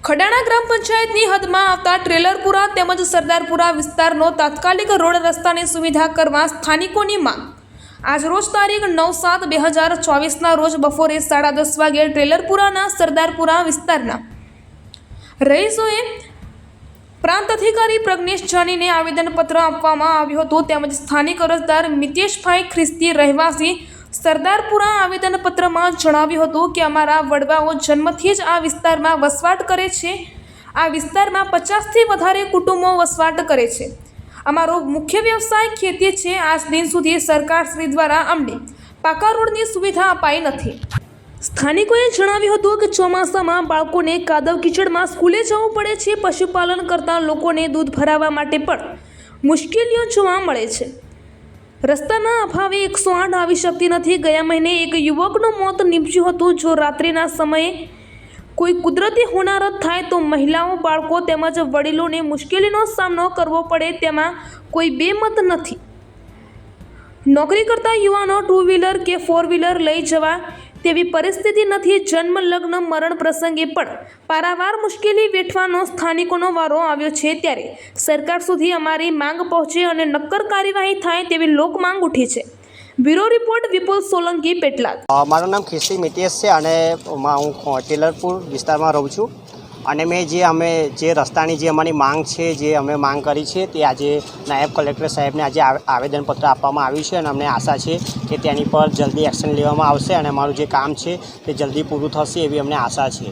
ખડાણા ગ્રામ પંચાયતની હદમાં આવતા ટ્રેલરપુરા તેમજ સરદારપુરા વિસ્તારનો તાત્કાલિક રોડ રસ્તાની સુવિધા કરવા સ્થાનિકોની માંગ। આજરોજ તારીખ 9/7/2024ના રોજ બપોરે 10:30 વાગે ટ્રેલરપુરાના સરદારપુરા વિસ્તારના રહીશોએ પ્રાંત અધિકારી પ્રજ્ઞેશ જાનીને આવેદનપત્ર આપવામાં આવ્યું હતું। તેમજ સ્થાનિક અરજદાર મિતેશભાઈ ખ્રિસ્તી રહેવાસી સરદારપુરા આવેદનપત્રમાં જણાવ્યું હતું કે અમારા વડવાઓ જન્મથી જ આ વિસ્તારમાં વસવાટ કરે છે। આ વિસ્તારમાં 50થી વધારે કુટુંબો વસવાટ કરે છે। અમારો મુખ્ય વ્યવસાય ખેતી છે। આજ દિન સુધી સરકારશ્રી દ્વારા અમને પાકા રોડની સુવિધા અપાઈ નથી। સ્થાનિકોએ જણાવ્યું હતું કે ચોમાસામાં બાળકોને કાદવ કીચડમાં સ્કૂલે જવું પડે છે। પશુપાલન કરતા લોકોને દૂધ ભરાવવા માટે પણ મુશ્કેલીઓ જોવા મળે છે। રસ્તાના અભાવે 108 આવી શકતી નથી। ગયા મહિને એક યુવકનું મોત નીપજ્યું હતું। જો રાત્રિના સમયે કોઈ કુદરતી હોનારત થાય તો મહિલાઓ, બાળકો તેમજ વડીલોને મુશ્કેલીનો સામનો કરવો પડે તેમાં કોઈ બેમત નથી। નોકરી કરતા યુવાનો 2 વ્હીલર કે 4 વ્હીલર લઈ જવા તેવી પરિસ્થિતિ નથી। જન્મ, લગ્ન, મરણ પ્રસંગે પણ પારાવાર મુશ્કેલી વેઠવાનો સ્થાનિકોનો વારો આવ્યો છે। ત્યારે સરકાર સુધી અમારી માંગ પહોંચે અને નક્કર કાર્યવાહી થાય તેવી લોક માંગ ઉઠી છે। બ્યુરો રિપોર્ટ વિપુલ સોલંકી, પેટલાદ। મારું નામ ખ્રિસ્તી મિતેશ છે અને હું ટ્રેલરપુર વિસ્તારમાં રહું છું અને અમે જે રસ્તાની જે અમારી માંગ છે, જે અમે માંગ કરી છે તે આજે નાયબ કલેક્ટર સાહેબને આજે આવેદનપત્ર આપવામાં આવ્યું છે અને અમને આશા છે કે તેની પર જલ્દી એક્શન લેવામાં આવશે અને અમારું જે કામ છે તે જલ્દી પૂરું થશે એવી અમને આશા છે।